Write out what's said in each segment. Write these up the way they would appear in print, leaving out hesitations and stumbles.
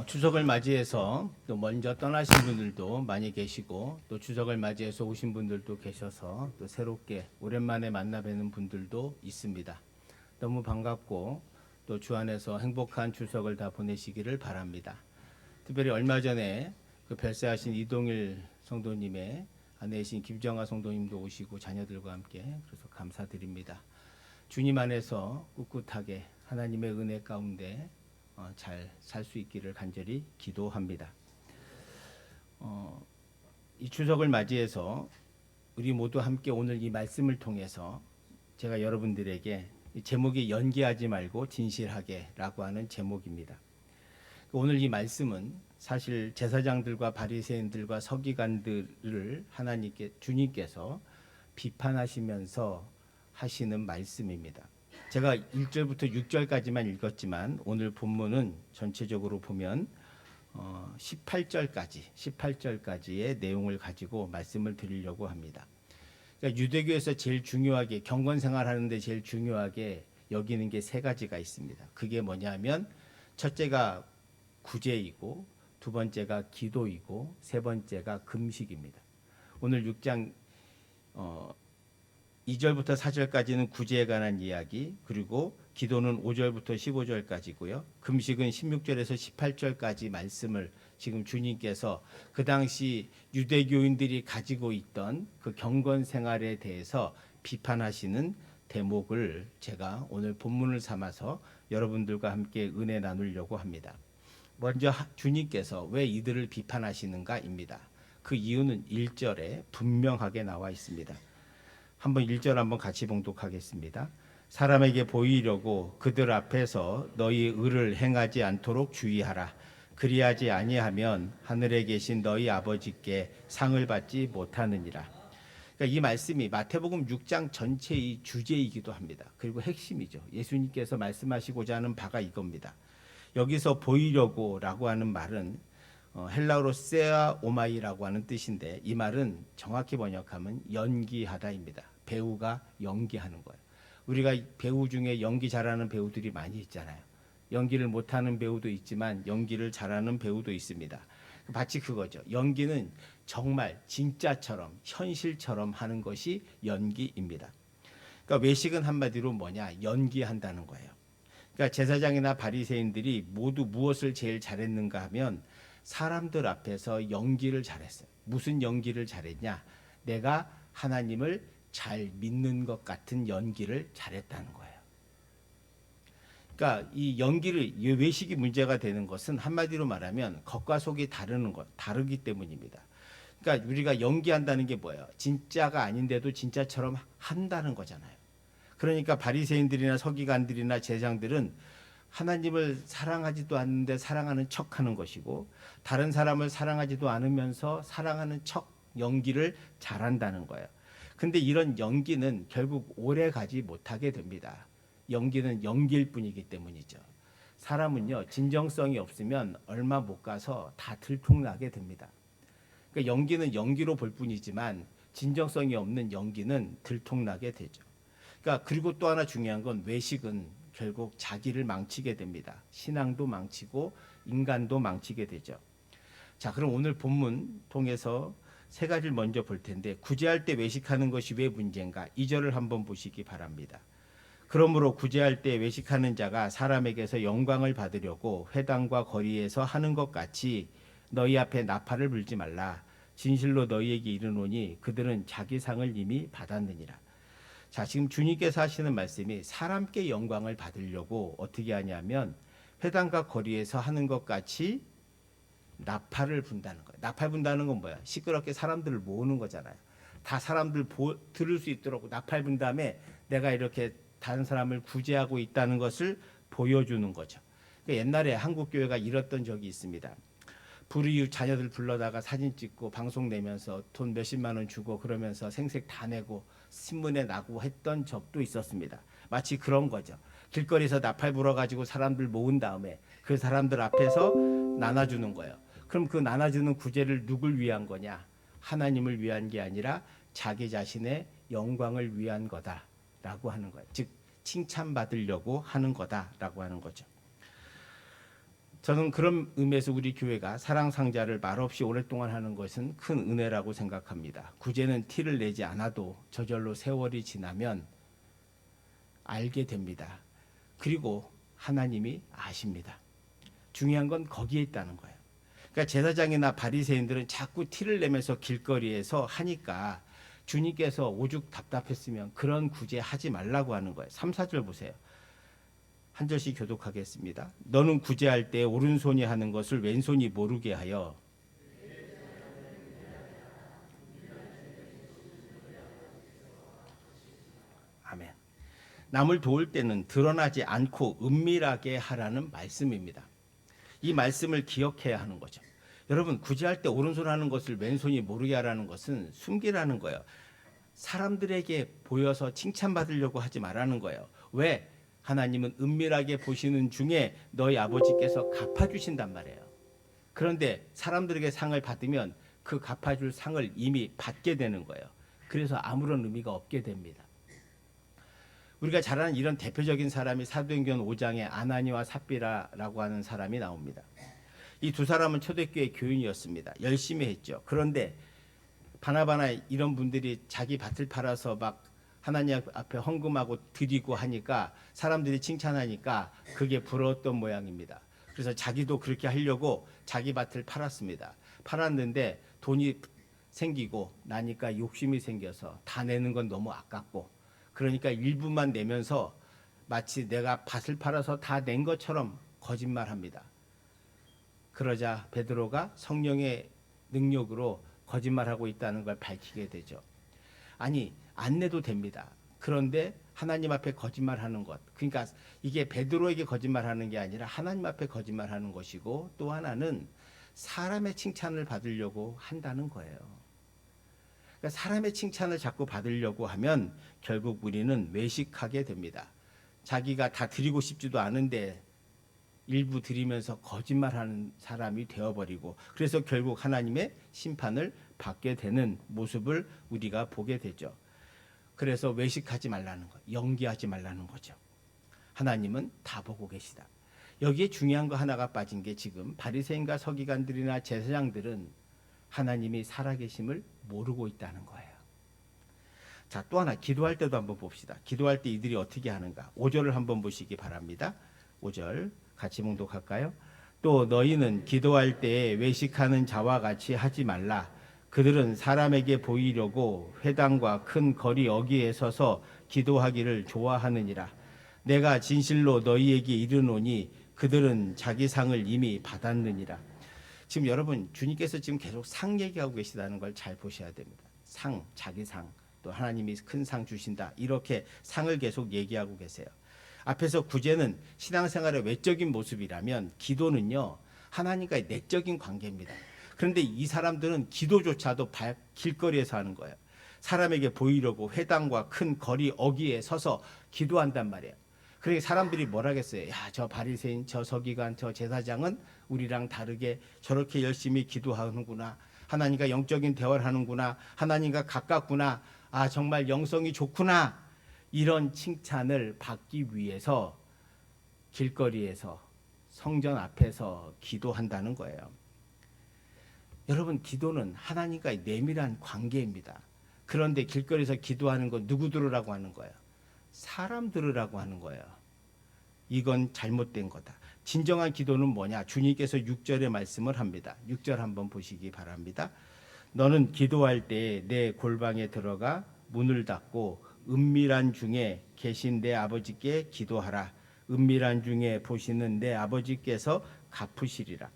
추석을 맞이해서 또 먼저 떠나신 분들도 많이 계시고 또 추석을 맞이해서 오신 분들도 계셔서 또 새롭게 오랜만에 만나 뵈는 분들도 있습니다. 너무 반갑고 또 주 안에서 행복한 추석을 다 보내시기를 바랍니다. 특별히 얼마 전에 그 별세하신 이동일 성도님의 아내이신 김정아 성도님도 오시고 자녀들과 함께 그래서 감사드립니다. 주님 안에서 꿋꿋하게 하나님의 은혜 가운데 잘 살 수 있기를 간절히 기도합니다. 이 추석을 맞이해서 우리 모두 함께 오늘 이 말씀을 통해서 제가 여러분들에게 이 제목이 연기하지 말고 진실하게라고 하는 제목입니다. 오늘 이 말씀은 사실 제사장들과 바리새인들과 서기관들을 주님께서 비판하시면서 하시는 말씀입니다. 제가 1절부터 6절까지만 읽었지만 오늘 본문은 전체적으로 보면 18절까지의 내용을 가지고 말씀을 드리려고 합니다. 그러니까 유대교에서 제일 중요하게 경건 생활하는데 제일 중요하게 여기는 게 세 가지가 있습니다. 그게 뭐냐면 첫째가 구제이고 두 번째가 기도이고 세 번째가 금식입니다. 오늘 6장 2절부터 4절까지는 구제에 관한 이야기, 그리고 기도는 5절부터 15절까지고요. 금식은 16절에서 18절까지 말씀을 지금 주님께서 그 당시 유대교인들이 가지고 있던 그 경건 생활에 대해서 비판하시는 대목을 제가 오늘 본문을 삼아서 여러분들과 함께 은혜 나누려고 합니다. 먼저 주님께서 왜 이들을 비판하시는가입니다. 그 이유는 1절에 분명하게 나와 있습니다. 한번 1절 한번 같이 봉독하겠습니다. 사람에게 보이려고 그들 앞에서 너희 의를 행하지 않도록 주의하라. 그리하지 아니하면 하늘에 계신 너희 아버지께 상을 받지 못하느니라. 그러니까 이 말씀이 마태복음 6장 전체의 주제이기도 합니다. 그리고 핵심이죠. 예수님께서 말씀하시고자 하는 바가 이겁니다. 여기서 보이려고라고 하는 말은 헬라어로 세아 오마이라고 하는 뜻인데 이 말은 정확히 번역하면 연기하다입니다. 배우가 연기하는 거예요. 우리가 배우 중에 연기 잘하는 배우들이 많이 있잖아요. 연기를 못하는 배우도 있지만 연기를 잘하는 배우도 있습니다. 마치 그거죠. 연기는 정말 진짜처럼 현실처럼 하는 것이 연기입니다. 그러니까 외식은 한마디로 뭐냐? 연기한다는 거예요. 그러니까 제사장이나 바리새인들이 모두 무엇을 제일 잘했는가 하면 사람들 앞에서 연기를 잘했어요. 무슨 연기를 잘했냐? 내가 하나님을 잘 믿는 것 같은 연기를 잘했다는 거예요. 그러니까 이 연기를 외식이 문제가 되는 것은 한마디로 말하면 겉과 속이 다르기 때문입니다. 그러니까 우리가 연기한다는 게 뭐예요? 진짜가 아닌데도 진짜처럼 한다는 거잖아요. 그러니까 바리새인들이나 서기관들이나 제사장들은 하나님을 사랑하지도 않는데 사랑하는 척하는 것이고 다른 사람을 사랑하지도 않으면서 사랑하는 척 연기를 잘한다는 거예요. 근데 이런 연기는 결국 오래 가지 못하게 됩니다. 연기는 연기일 뿐이기 때문이죠. 사람은요, 진정성이 없으면 얼마 못 가서 다 들통나게 됩니다. 그러니까 연기는 연기로 볼 뿐이지만 진정성이 없는 연기는 들통나게 되죠. 그러니까 그리고 또 하나 중요한 건 외식은 결국 자기를 망치게 됩니다. 신앙도 망치고 인간도 망치게 되죠. 자, 그럼 오늘 본문 통해서 세 가지를 먼저 볼 텐데 구제할 때 외식하는 것이 왜 문제인가? 2절을 한번 보시기 바랍니다. 그러므로 구제할 때 외식하는 자가 사람에게서 영광을 받으려고 회당과 거리에서 하는 것 같이 너희 앞에 나팔을 불지 말라. 진실로 너희에게 이르노니 그들은 자기 상을 이미 받았느니라. 자, 지금 주님께서 하시는 말씀이 사람께 영광을 받으려고 어떻게 하냐면 회당과 거리에서 하는 것 같이 나팔을 분다는 거예요. 나팔 분다는 건 뭐야? 시끄럽게 사람들을 모으는 거잖아요. 다 사람들 들을 수 있도록 나팔 분 다음에 내가 이렇게 다른 사람을 구제하고 있다는 것을 보여주는 거죠. 그러니까 옛날에 한국 교회가 이랬던 적이 있습니다. 불이웃 자녀들 불러다가 사진 찍고 방송 내면서 돈 몇십만 원 주고 그러면서 생색 다 내고 신문에 나고 했던 적도 있었습니다. 마치 그런 거죠. 길거리에서 나팔 불어가지고 사람들 모은 다음에 그 사람들 앞에서 나눠주는 거예요. 그럼 그 나눠주는 구제를 누굴 위한 거냐? 하나님을 위한 게 아니라 자기 자신의 영광을 위한 거다라고 하는 거예요. 즉 칭찬받으려고 하는 거다라고 하는 거죠. 저는 그런 의미에서 우리 교회가 사랑 상자를 말없이 오랫동안 하는 것은 큰 은혜라고 생각합니다. 구제는 티를 내지 않아도 저절로 세월이 지나면 알게 됩니다. 그리고 하나님이 아십니다. 중요한 건 거기에 있다는 거예요. 그러니까 제사장이나 바리새인들은 자꾸 티를 내면서 길거리에서 하니까 주님께서 오죽 답답했으면 그런 구제 하지 말라고 하는 거예요. 3, 4절 보세요. 한 절씩 교독하겠습니다. 너는 구제할 때 오른손이 하는 것을 왼손이 모르게 하여 아멘. 남을 도울 때는 드러나지 않고 은밀하게 하라는 말씀입니다. 이 말씀을 기억해야 하는 거죠. 여러분, 구제할 때 오른손 하는 것을 왼손이 모르게 하라는 것은 숨기라는 거예요. 사람들에게 보여서 칭찬받으려고 하지 말라는 거예요. 왜? 하나님은 은밀하게 보시는 중에 너희 아버지께서 갚아주신단 말이에요. 그런데 사람들에게 상을 받으면 그 갚아줄 상을 이미 받게 되는 거예요. 그래서 아무런 의미가 없게 됩니다. 우리가 잘 아는 이런 대표적인 사람이 사도행전 5장에 아나니와 삽비라라고 하는 사람이 나옵니다. 이 두 사람은 초대교회 교인이었습니다. 열심히 했죠. 그런데 바나바나 이런 분들이 자기 밭을 팔아서 막 하나님 앞에 헌금하고 드리고 하니까 사람들이 칭찬하니까 그게 부러웠던 모양입니다. 그래서 자기도 그렇게 하려고 자기 밭을 팔았습니다. 팔았는데 돈이 생기고 나니까 욕심이 생겨서 다 내는 건 너무 아깝고 그러니까 일부만 내면서 마치 내가 밭을 팔아서 다 낸 것처럼 거짓말합니다. 그러자 베드로가 성령의 능력으로 거짓말하고 있다는 걸 밝히게 되죠. 아니, 안 내도 됩니다. 그런데 하나님 앞에 거짓말하는 것. 그러니까 이게 베드로에게 거짓말하는 게 아니라 하나님 앞에 거짓말하는 것이고 또 하나는 사람의 칭찬을 받으려고 한다는 거예요. 그러니까 사람의 칭찬을 자꾸 받으려고 하면 결국 우리는 외식하게 됩니다. 자기가 다 드리고 싶지도 않은데 일부 드리면서 거짓말하는 사람이 되어버리고 그래서 결국 하나님의 심판을 받게 되는 모습을 우리가 보게 되죠. 그래서 외식하지 말라는 거, 연기하지 말라는 거죠. 하나님은 다 보고 계시다. 여기에 중요한 거 하나가 빠진 게 지금 바리새인과 서기관들이나 제사장들은 하나님이 살아계심을 모르고 있다는 거예요. 자, 또 하나 기도할 때도 한번 봅시다. 기도할 때 이들이 어떻게 하는가? 5절을 한번 보시기 바랍니다. 5절 같이 봉독할까요? 또 너희는 기도할 때 외식하는 자와 같이 하지 말라. 그들은 사람에게 보이려고 회당과 큰 거리 어귀에 서서 기도하기를 좋아하느니라. 내가 진실로 너희에게 이르노니 그들은 자기 상을 이미 받았느니라. 지금 여러분 주님께서 지금 계속 상 얘기하고 계시다는 걸 잘 보셔야 됩니다. 상, 자기 상, 또 하나님이 큰 상 주신다. 이렇게 상을 계속 얘기하고 계세요. 앞에서 구제는 신앙생활의 외적인 모습이라면 기도는요 하나님과의 내적인 관계입니다. 그런데 이 사람들은 기도조차도 길거리에서 하는 거예요. 사람에게 보이려고 회당과 큰 거리 어귀에 서서 기도한단 말이에요. 그러니까 사람들이 뭐라겠어요? 야, 저 바리새인, 저 서기관, 저 제사장은 우리랑 다르게 저렇게 열심히 기도하는구나. 하나님과 영적인 대화를 하는구나. 하나님과 가깝구나. 아, 정말 영성이 좋구나. 이런 칭찬을 받기 위해서 길거리에서 성전 앞에서 기도한다는 거예요. 여러분, 기도는 하나님과의 내밀한 관계입니다. 그런데 길거리에서 기도하는 건 누구 들으라고 하는 거예요? 사람 들으라고 하는 거예요. 이건 잘못된 거다. 진정한 기도는 뭐냐? 주님께서 6절의 말씀을 합니다. 6절 한번 보시기 바랍니다. 너는 기도할 때 내 골방에 들어가 문을 닫고 은밀한 중에 계신 내 아버지께 기도하라. 은밀한 중에 보시는 내 아버지께서 갚으시리라.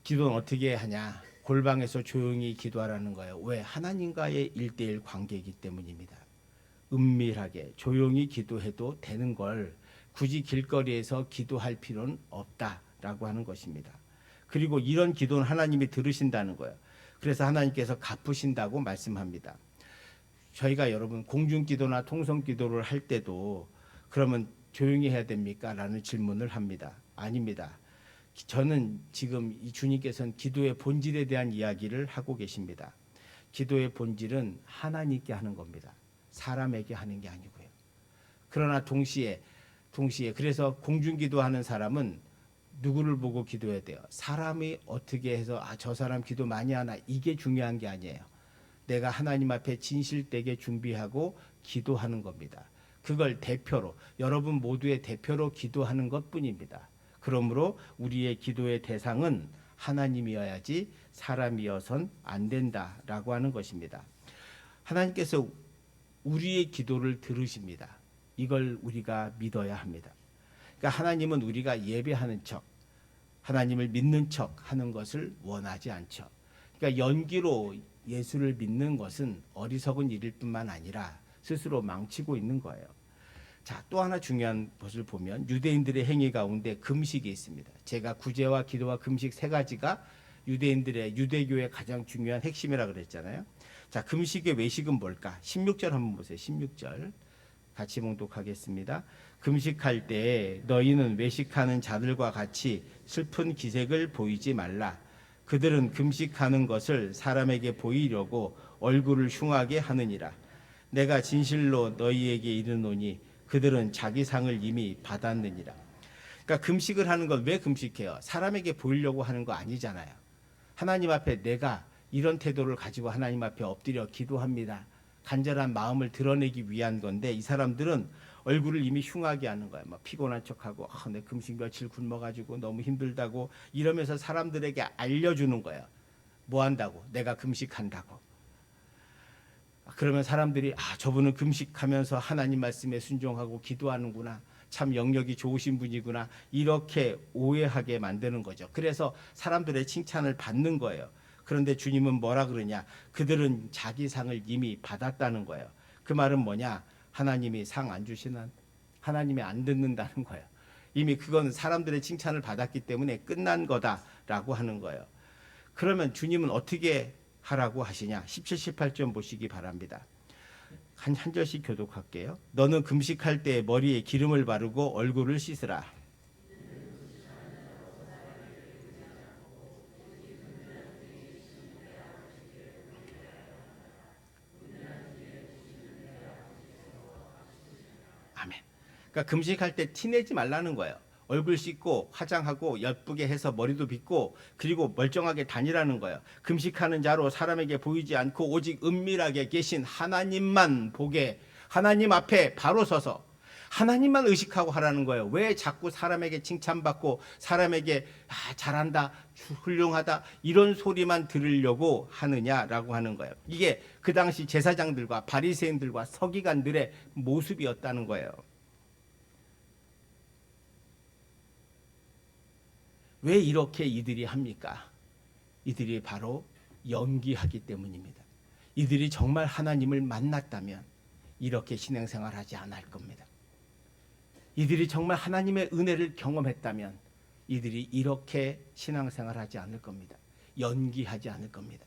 기도는 어떻게 하냐? 골방에서 조용히 기도하라는 거예요. 왜? 하나님과의 1:1 관계이기 때문입니다. 은밀하게 조용히 기도해도 되는 걸 굳이 길거리에서 기도할 필요는 없다라고 하는 것입니다. 그리고 이런 기도는 하나님이 들으신다는 거예요. 그래서 하나님께서 갚으신다고 말씀합니다. 저희가 여러분 공중기도나 통성기도를 할 때도 그러면 조용히 해야 됩니까? 라는 질문을 합니다. 아닙니다. 저는 지금 이 주님께서는 기도의 본질에 대한 이야기를 하고 계십니다. 기도의 본질은 하나님께 하는 겁니다. 사람에게 하는 게 아니고요. 그러나 동시에 그래서 공중기도하는 사람은 누구를 보고 기도해야 돼요? 사람이 어떻게 해서 저 사람 기도 많이 하나, 이게 중요한 게 아니에요. 내가 하나님 앞에 진실되게 준비하고 기도하는 겁니다. 그걸 대표로, 여러분 모두의 대표로 기도하는 것뿐입니다. 그러므로 우리의 기도의 대상은 하나님이어야지 사람이어선 안 된다라고 하는 것입니다. 하나님께서 우리의 기도를 들으십니다. 이걸 우리가 믿어야 합니다. 그러니까 하나님은 우리가 예배하는 척, 하나님을 믿는 척 하는 것을 원하지 않죠. 그러니까 연기로 예수를 믿는 것은 어리석은 일일 뿐만 아니라 스스로 망치고 있는 거예요. 자, 또 하나 중요한 것을 보면 유대인들의 행위 가운데 금식이 있습니다. 제가 구제와 기도와 금식 세 가지가 유대인들의 유대교의 가장 중요한 핵심이라 그랬잖아요. 자, 금식의 외식은 뭘까? 16절 한번 보세요. 16절 같이 봉독하겠습니다. 금식할 때 너희는 외식하는 자들과 같이 슬픈 기색을 보이지 말라. 그들은 금식하는 것을 사람에게 보이려고 얼굴을 흉하게 하느니라. 내가 진실로 너희에게 이르노니 그들은 자기 상을 이미 받았느니라. 그러니까 금식을 하는 건 왜 금식해요? 사람에게 보이려고 하는 거 아니잖아요. 하나님 앞에 내가 이런 태도를 가지고 하나님 앞에 엎드려 기도합니다. 간절한 마음을 드러내기 위한 건데 이 사람들은 얼굴을 이미 흉하게 하는 거야. 막 피곤한 척하고 내 금식 며칠 굶어가지고 너무 힘들다고 이러면서 사람들에게 알려주는 거예요. 뭐 한다고? 내가 금식한다고. 그러면 사람들이 저분은 금식하면서 하나님 말씀에 순종하고 기도하는구나. 참 영역이 좋으신 분이구나. 이렇게 오해하게 만드는 거죠. 그래서 사람들의 칭찬을 받는 거예요. 그런데 주님은 뭐라 그러냐? 그들은 자기 상을 이미 받았다는 거예요. 그 말은 뭐냐? 하나님이 상 안 주시는, 하나님이 안 듣는다는 거예요. 이미 그건 사람들의 칭찬을 받았기 때문에 끝난 거다라고 하는 거예요. 그러면 주님은 어떻게 하라고 하시냐? 17, 18점 보시기 바랍니다. 한 절씩 교독할게요. 너는 금식할 때 머리에 기름을 바르고 얼굴을 씻으라. 아멘. 그러니까 금식할 때 티내지 말라는 거예요. 얼굴 씻고 화장하고 예쁘게 해서 머리도 빗고 그리고 멀쩡하게 다니라는 거예요. 금식하는 자로 사람에게 보이지 않고 오직 은밀하게 계신 하나님만 보게, 하나님 앞에 바로 서서 하나님만 의식하고 하라는 거예요. 왜 자꾸 사람에게 칭찬받고 사람에게 잘한다, 훌륭하다 이런 소리만 들으려고 하느냐라고 하는 거예요. 이게 그 당시 제사장들과 바리새인들과 서기관들의 모습이었다는 거예요. 왜 이렇게 이들이 합니까? 이들이 바로 연기하기 때문입니다. 이들이 정말 하나님을 만났다면 이렇게 신앙생활하지 않을 겁니다. 이들이 정말 하나님의 은혜를 경험했다면 이들이 이렇게 신앙생활하지 않을 겁니다. 연기하지 않을 겁니다.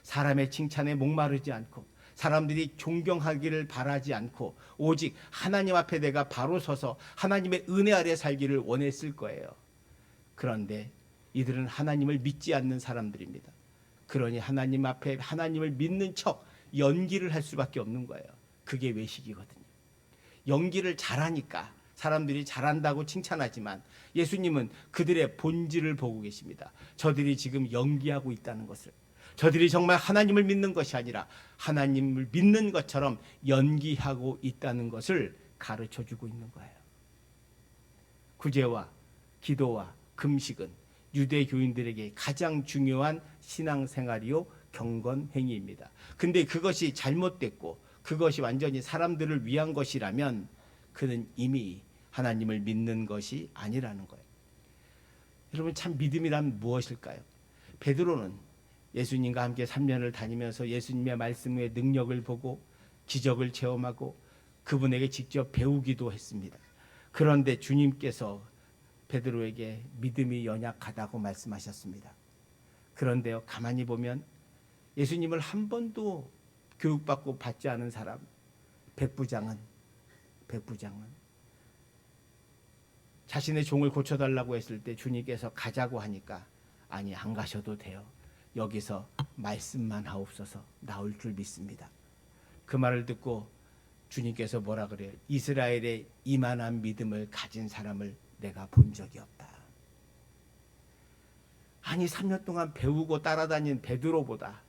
사람의 칭찬에 목마르지 않고 사람들이 존경하기를 바라지 않고 오직 하나님 앞에 내가 바로 서서 하나님의 은혜 아래 살기를 원했을 거예요. 그런데 이들은 하나님을 믿지 않는 사람들입니다. 그러니 하나님 앞에 하나님을 믿는 척 연기를 할 수밖에 없는 거예요. 그게 외식이거든요. 연기를 잘하니까 사람들이 잘한다고 칭찬하지만 예수님은 그들의 본질을 보고 계십니다. 저들이 지금 연기하고 있다는 것을, 저들이 정말 하나님을 믿는 것이 아니라 하나님을 믿는 것처럼 연기하고 있다는 것을 가르쳐주고 있는 거예요. 구제와 기도와 금식은 유대교인들에게 가장 중요한 신앙생활이요 경건 행위입니다. 근데 그것이 잘못됐고 그것이 완전히 사람들을 위한 것이라면 그는 이미 하나님을 믿는 것이 아니라는 거예요. 여러분 참 믿음이란 무엇일까요? 베드로는 예수님과 함께 3년을 다니면서 예수님의 말씀의 능력을 보고 기적을 체험하고 그분에게 직접 배우기도 했습니다. 그런데 주님께서 베드로에게 믿음이 연약하다고 말씀하셨습니다. 그런데요, 가만히 보면 예수님을 한 번도 교육받고 받지 않은 사람, 백부장은 자신의 종을 고쳐달라고 했을 때 주님께서 가자고 하니까 아니 안 가셔도 돼요. 여기서 말씀만 하옵소서 나올 줄 믿습니다. 그 말을 듣고 주님께서 뭐라 그래요? 이스라엘의 이만한 믿음을 가진 사람을 내가 본 적이 없다. 아니 3년 동안 배우고 따라다닌 베드로보다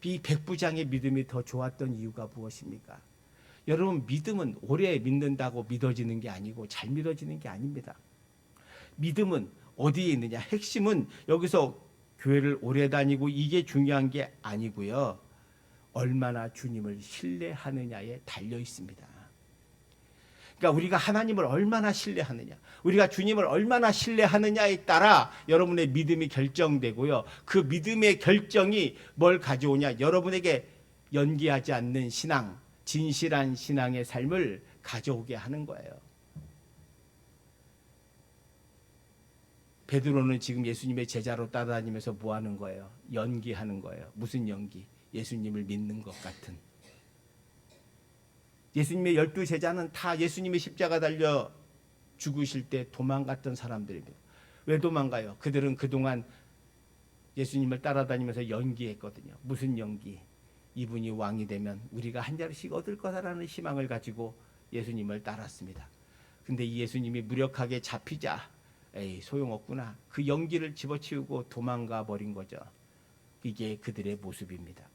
이 백부장의 믿음이 더 좋았던 이유가 무엇입니까? 여러분, 믿음은 오래 믿는다고 믿어지는 게 아니고 잘 믿어지는 게 아닙니다. 믿음은 어디에 있느냐? 핵심은 여기서 교회를 오래 다니고 이게 중요한 게 아니고요. 얼마나 주님을 신뢰하느냐에 달려 있습니다. 그러니까 우리가 하나님을 얼마나 신뢰하느냐, 우리가 주님을 얼마나 신뢰하느냐에 따라 여러분의 믿음이 결정되고요. 그 믿음의 결정이 뭘 가져오냐? 여러분에게 연기하지 않는 신앙, 진실한 신앙의 삶을 가져오게 하는 거예요. 베드로는 지금 예수님의 제자로 따라다니면서 뭐 하는 거예요? 연기하는 거예요. 무슨 연기? 예수님을 믿는 것 같은. 예수님의 12 제자는 다 예수님의 십자가 달려 죽으실 때 도망갔던 사람들입니다. 왜 도망가요? 그들은 그동안 예수님을 따라다니면서 연기했거든요. 무슨 연기? 이분이 왕이 되면 우리가 한 자리씩 얻을 거다라는 희망을 가지고 예수님을 따랐습니다. 근데 이 예수님이 무력하게 잡히자 에이 소용없구나. 그 연기를 집어치우고 도망가 버린 거죠. 이게 그들의 모습입니다.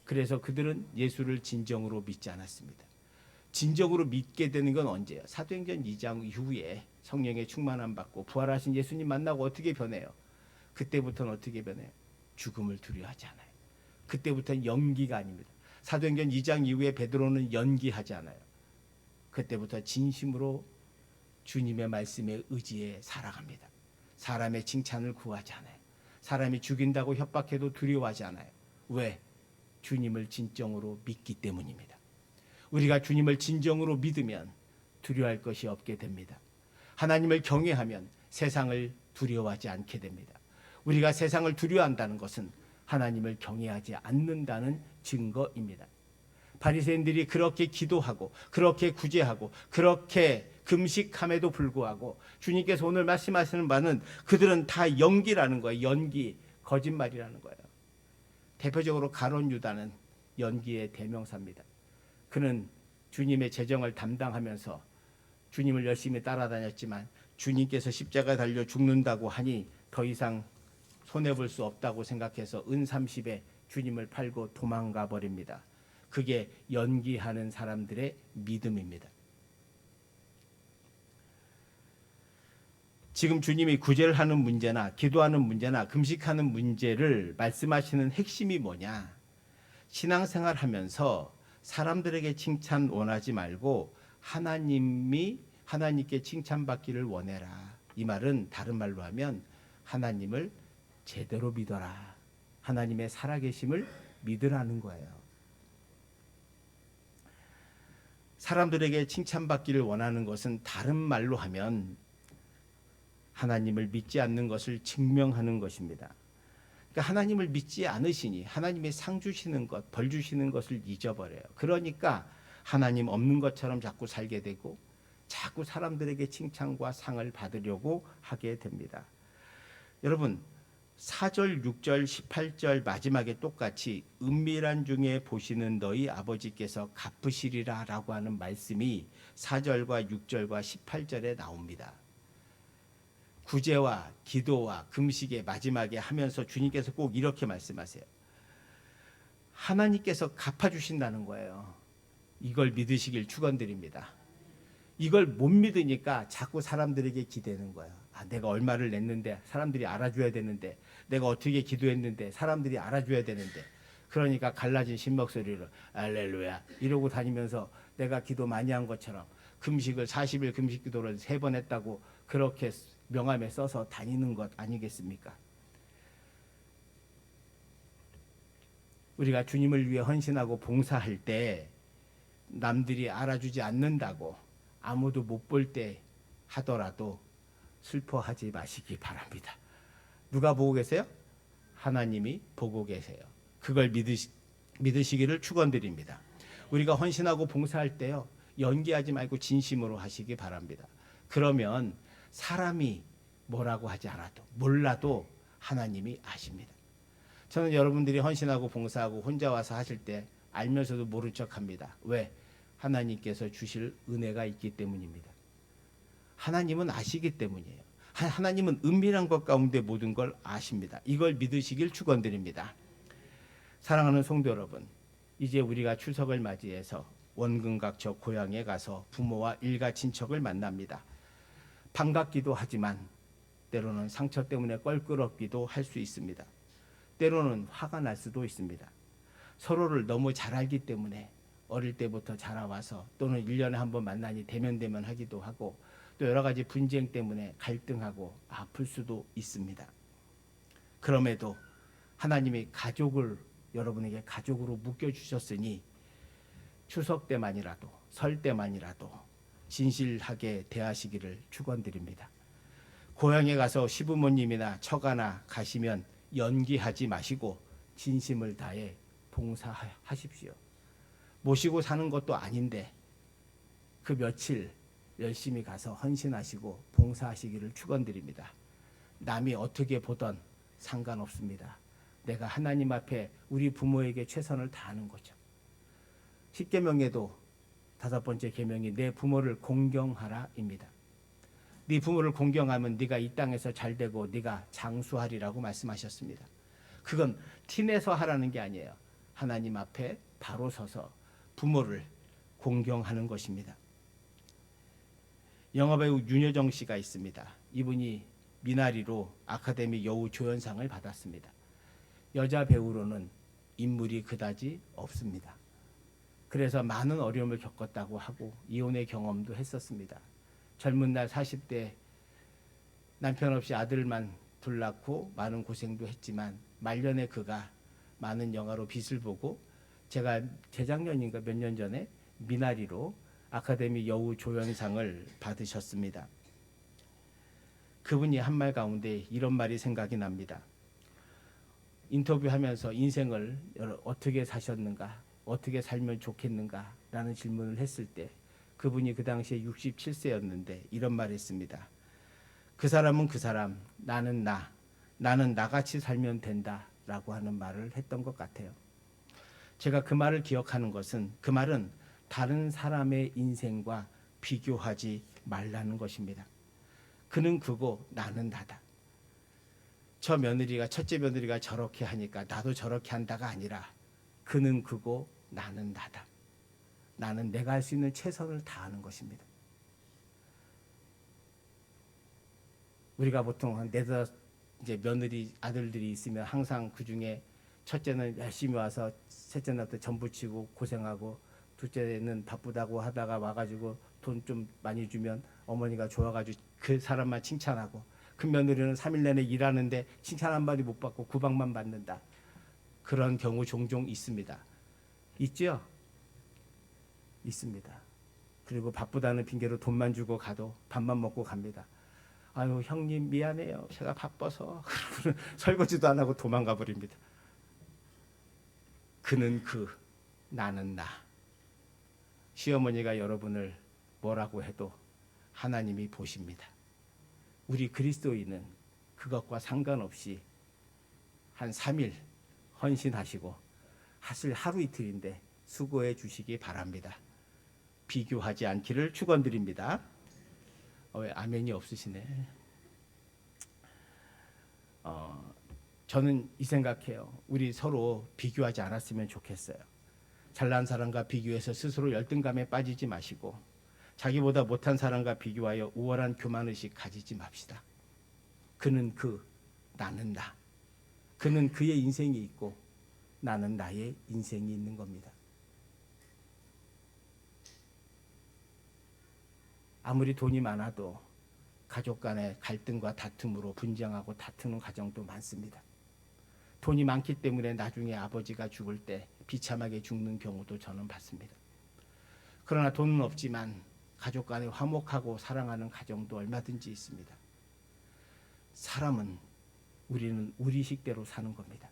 그래서 그들은 예수를 진정으로 믿지 않았습니다. 진정으로 믿게 되는 건 언제예요? 사도행전 2장 이후에 성령의 충만함 받고 부활하신 예수님 만나고 어떻게 변해요? 그때부터는 어떻게 변해요? 죽음을 두려워하지 않아요. 그때부터는 연기가 아닙니다. 사도행전 2장 이후에 베드로는 연기하지 않아요. 그때부터 진심으로 주님의 말씀에 의지해 살아갑니다. 사람의 칭찬을 구하지 않아요. 사람이 죽인다고 협박해도 두려워하지 않아요. 왜? 주님을 진정으로 믿기 때문입니다. 우리가 주님을 진정으로 믿으면 두려워할 것이 없게 됩니다. 하나님을 경외하면 세상을 두려워하지 않게 됩니다. 우리가 세상을 두려워한다는 것은 하나님을 경외하지 않는다는 증거입니다. 바리새인들이 그렇게 기도하고 그렇게 구제하고 그렇게 금식함에도 불구하고 주님께서 오늘 말씀하시는 바는 그들은 다 연기라는 거예요. 연기, 거짓말이라는 거예요. 대표적으로 가룟 유다는 연기의 대명사입니다. 그는 주님의 재정을 담당하면서 주님을 열심히 따라다녔지만 주님께서 십자가 달려 죽는다고 하니 더 이상 손해볼 수 없다고 생각해서 은 30에 주님을 팔고 도망가 버립니다. 그게 연기하는 사람들의 믿음입니다. 지금 주님이 구제를 하는 문제나 기도하는 문제나 금식하는 문제를 말씀하시는 핵심이 뭐냐? 신앙생활 하면서 사람들에게 칭찬 원하지 말고 하나님께 칭찬받기를 원해라. 이 말은 다른 말로 하면 하나님을 제대로 믿어라. 하나님의 살아계심을 믿으라는 거예요. 사람들에게 칭찬받기를 원하는 것은 다른 말로 하면 하나님을 믿지 않는 것을 증명하는 것입니다. 그러니까 하나님을 믿지 않으시니 하나님의 상 주시는 것, 벌 주시는 것을 잊어버려요. 그러니까 하나님 없는 것처럼 자꾸 살게 되고 자꾸 사람들에게 칭찬과 상을 받으려고 하게 됩니다. 여러분, 4절, 6절, 18절 마지막에 똑같이 은밀한 중에 보시는 너희 아버지께서 갚으시리라 라고 하는 말씀이 4절과 6절과 18절에 나옵니다. 구제와 기도와 금식의 마지막에 하면서 주님께서 꼭 이렇게 말씀하세요. 하나님께서 갚아주신다는 거예요. 이걸 믿으시길 축원드립니다. 이걸 못 믿으니까 자꾸 사람들에게 기대는 거예요. 내가 얼마를 냈는데 사람들이 알아줘야 되는데, 내가 어떻게 기도했는데 사람들이 알아줘야 되는데, 그러니까 갈라진 신목소리로 할렐루야 이러고 다니면서 내가 기도 많이 한 것처럼 금식을 40일 금식 기도를 3번 했다고 그렇게 명함에 써서 다니는 것 아니겠습니까? 우리가 주님을 위해 헌신하고 봉사할 때 남들이 알아주지 않는다고 아무도 못 볼 때 하더라도 슬퍼하지 마시기 바랍니다. 누가 보고 계세요? 하나님이 보고 계세요. 그걸 믿으시기를 축원드립니다. 우리가 헌신하고 봉사할 때요, 연기하지 말고 진심으로 하시기 바랍니다. 그러면 사람이 뭐라고 하지 않아도 몰라도 하나님이 아십니다. 저는 여러분들이 헌신하고 봉사하고 혼자 와서 하실 때 알면서도 모른 척합니다. 왜? 하나님께서 주실 은혜가 있기 때문입니다. 하나님은 아시기 때문이에요. 하나님은 은밀한 것 가운데 모든 걸 아십니다. 이걸 믿으시길 축원드립니다. 사랑하는 성도 여러분, 이제 우리가 추석을 맞이해서 원근각처 고향에 가서 부모와 일가 친척을 만납니다. 반갑기도 하지만 때로는 상처 때문에 껄끄럽기도 할 수 있습니다. 때로는 화가 날 수도 있습니다. 서로를 너무 잘 알기 때문에 어릴 때부터 자라와서 또는 1년에 한 번 만나니 대면대면하기도 하고 또 여러 가지 분쟁 때문에 갈등하고 아플 수도 있습니다. 그럼에도 하나님이 가족을 여러분에게 가족으로 묶여주셨으니 추석 때만이라도 설 때만이라도 진실하게 대하시기를 축원드립니다. 고향에 가서 시부모님이나 처가나 가시면 연기하지 마시고 진심을 다해 봉사하십시오. 모시고 사는 것도 아닌데 그 며칠 열심히 가서 헌신하시고 봉사하시기를 축원드립니다. 남이 어떻게 보던 상관없습니다. 내가 하나님 앞에 우리 부모에게 최선을 다하는 거죠. 10계명에도 5번째 계명이 내 부모를 공경하라입니다. 네 부모를 공경하면 네가 이 땅에서 잘되고 네가 장수하리라고 말씀하셨습니다. 그건 티내서 하라는 게 아니에요. 하나님 앞에 바로 서서 부모를 공경하는 것입니다. 영화배우 윤여정 씨가 있습니다. 이분이 미나리로 아카데미 여우 조연상을 받았습니다. 여자 배우로는 인물이 그다지 없습니다. 그래서 많은 어려움을 겪었다고 하고 이혼의 경험도 했었습니다. 젊은 날 40대 남편 없이 아들만 둘 낳고 많은 고생도 했지만 말년에 그가 많은 영화로 빛을 보고 제가 재작년인가 몇 년 전에 미나리로 아카데미 여우 조연상을 받으셨습니다. 그분이 한 말 가운데 이런 말이 생각이 납니다. 인터뷰하면서 인생을 어떻게 사셨는가, 어떻게 살면 좋겠는가 라는 질문을 했을 때 그분이 그 당시에 67세였는데 이런 말을 했습니다. 그 사람은 그 사람, 나는 나는 나같이 살면 된다 라고 하는 말을 했던 것 같아요. 제가 그 말을 기억하는 것은 그 말은 다른 사람의 인생과 비교하지 말라는 것입니다. 그는 그고 나는 나다. 첫째 며느리가 저렇게 하니까 나도 저렇게 한다가 아니라 그는 그고 나는 나다. 나는 내가 할 수 있는 최선을 다하는 것입니다. 우리가 보통 한 4, 5 이제 며느리 아들들이 있으면 항상 그 중에 첫째는 열심히 와서 셋째 날부터 전부치고 고생하고 둘째는 바쁘다고 하다가 와가지고 돈 좀 많이 주면 어머니가 좋아가지고 그 사람만 칭찬하고 그 며느리는 3일 내내 일하는데 칭찬 한마디 못 받고 구박만 받는다. 그런 경우 종종 있습니다. 있죠? 있습니다. 그리고 바쁘다는 핑계로 돈만 주고 가도 밥만 먹고 갑니다. 아유 형님 미안해요. 제가 바빠서. 설거지도 안 하고 도망가 버립니다. 그는 그, 나는 나. 시어머니가 여러분을 뭐라고 해도 하나님이 보십니다. 우리 그리스도인은 그것과 상관없이 한 3일 헌신하시고 하실 하루 이틀인데 수고해 주시기 바랍니다. 비교하지 않기를 축원드립니다. 왜 아멘이 없으시네. 저는 이 생각해요. 우리 서로 비교하지 않았으면 좋겠어요. 잘난 사람과 비교해서 스스로 열등감에 빠지지 마시고 자기보다 못한 사람과 비교하여 우월한 교만의식 가지지 맙시다. 그는 그, 나는 나. 그는 그의 인생이 있고 나는 나의 인생이 있는 겁니다. 아무리 돈이 많아도 가족 간의 갈등과 다툼으로 분쟁하고 다투는 가정도 많습니다. 돈이 많기 때문에 나중에 아버지가 죽을 때 비참하게 죽는 경우도 저는 봤습니다. 그러나 돈은 없지만 가족 간에 화목하고 사랑하는 가정도 얼마든지 있습니다. 사람은 우리는 우리 식대로 사는 겁니다.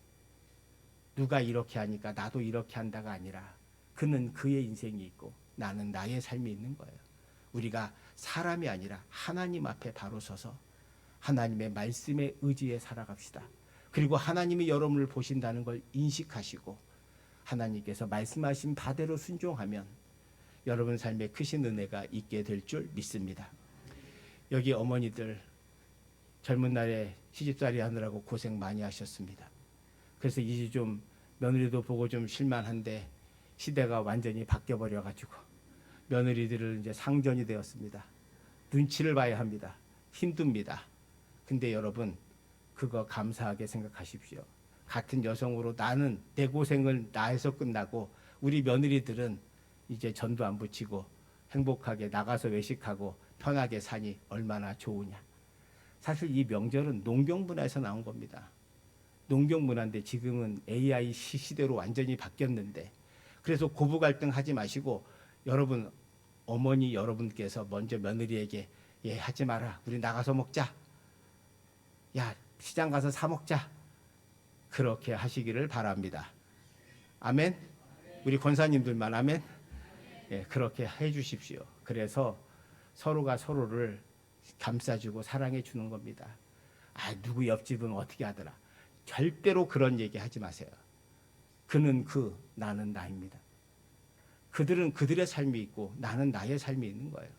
누가 이렇게 하니까 나도 이렇게 한다가 아니라 그는 그의 인생이 있고 나는 나의 삶이 있는 거예요. 우리가 사람이 아니라 하나님 앞에 바로 서서 하나님의 말씀에 의지해 살아갑시다. 그리고 하나님이 여러분을 보신다는 걸 인식하시고 하나님께서 말씀하신 바대로 순종하면 여러분 삶에 크신 은혜가 있게 될 줄 믿습니다. 여기 어머니들 젊은 날에 시집살이 하느라고 고생 많이 하셨습니다. 그래서 이제 좀 며느리도 보고 좀 실만한데 시대가 완전히 바뀌어 버려 가지고 며느리들을 이제 상전이 되었습니다. 눈치를 봐야 합니다. 힘듭니다. 근데 여러분 그거 감사하게 생각하십시오. 같은 여성으로 나는 내 고생을 나에서 끝나고 우리 며느리들은 이제 전도 안 붙이고 행복하게 나가서 외식하고 편하게 사니 얼마나 좋으냐. 사실 이 명절은 농경 문화에서 나온 겁니다. 농경 문화인데 지금은 AI 시대로 완전히 바뀌었는데, 그래서 고부 갈등 하지 마시고 여러분 어머니 여러분께서 먼저 며느리에게 예 하지 마라, 우리 나가서 먹자, 야 시장 가서 사 먹자, 그렇게 하시기를 바랍니다. 아멘. 우리 권사님들만 아멘. 예, 그렇게 해 주십시오. 그래서 서로가 서로를 감싸주고 사랑해 주는 겁니다. 아, 누구 옆집은 어떻게 하더라. 절대로 그런 얘기 하지 마세요. 그는 그, 나는 나입니다. 그들은 그들의 삶이 있고 나는 나의 삶이 있는 거예요.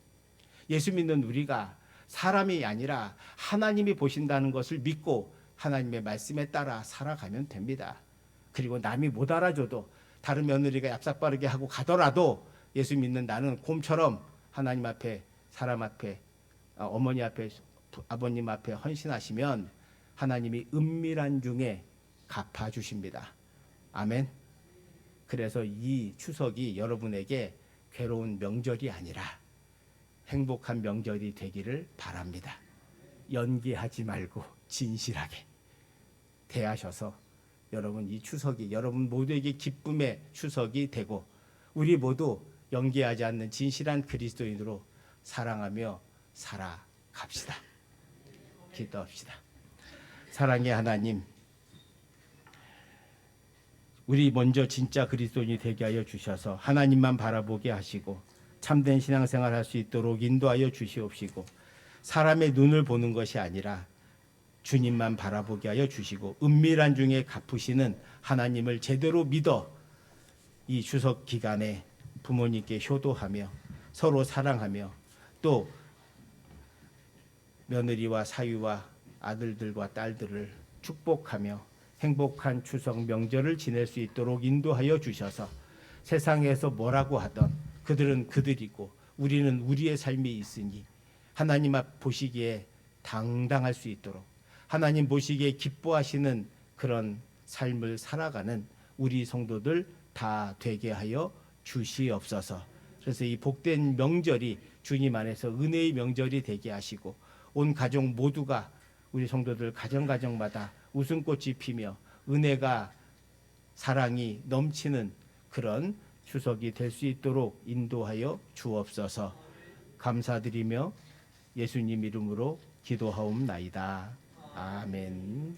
예수 믿는 우리가 사람이 아니라 하나님이 보신다는 것을 믿고 하나님의 말씀에 따라 살아가면 됩니다. 그리고 남이 못 알아줘도 다른 며느리가 얍삽바르게 하고 가더라도 예수 믿는 나는 곰처럼 하나님 앞에, 사람 앞에, 어머니 앞에, 아버님 앞에 헌신하시면 하나님이 은밀한 중에 갚아주십니다. 아멘. 그래서 이 추석이 여러분에게 괴로운 명절이 아니라 행복한 명절이 되기를 바랍니다. 연기하지 말고 진실하게 대하셔서 여러분 이 추석이 여러분 모두에게 기쁨의 추석이 되고 우리 모두 연기하지 않는 진실한 그리스도인으로 사랑하며 살아갑시다. 기도합시다. 사랑의 하나님, 우리 먼저 진짜 그리스도인이 되게 하여 주셔서 하나님만 바라보게 하시고 참된 신앙생활 할 수 있도록 인도하여 주시옵시고, 사람의 눈을 보는 것이 아니라 주님만 바라보게 하여 주시고 은밀한 중에 갚으시는 하나님을 제대로 믿어 이 추석 기간에 부모님께 효도하며 서로 사랑하며 또 며느리와 사위와 아들들과 딸들을 축복하며 행복한 추석 명절을 지낼 수 있도록 인도하여 주셔서 세상에서 뭐라고 하던 그들은 그들이고 우리는 우리의 삶이 있으니 하나님 앞 보시기에 당당할 수 있도록 하나님 보시기에 기뻐하시는 그런 삶을 살아가는 우리 성도들 다 되게 하여 주시옵소서. 그래서 이 복된 명절이 주님 안에서 은혜의 명절이 되게 하시고 온 가족 모두가 우리 성도들 가정가정마다 웃음꽃이 피며 은혜가 사랑이 넘치는 그런 추석이 될 수 있도록 인도하여 주옵소서. 감사드리며 예수님 이름으로 기도하옵나이다. 아멘.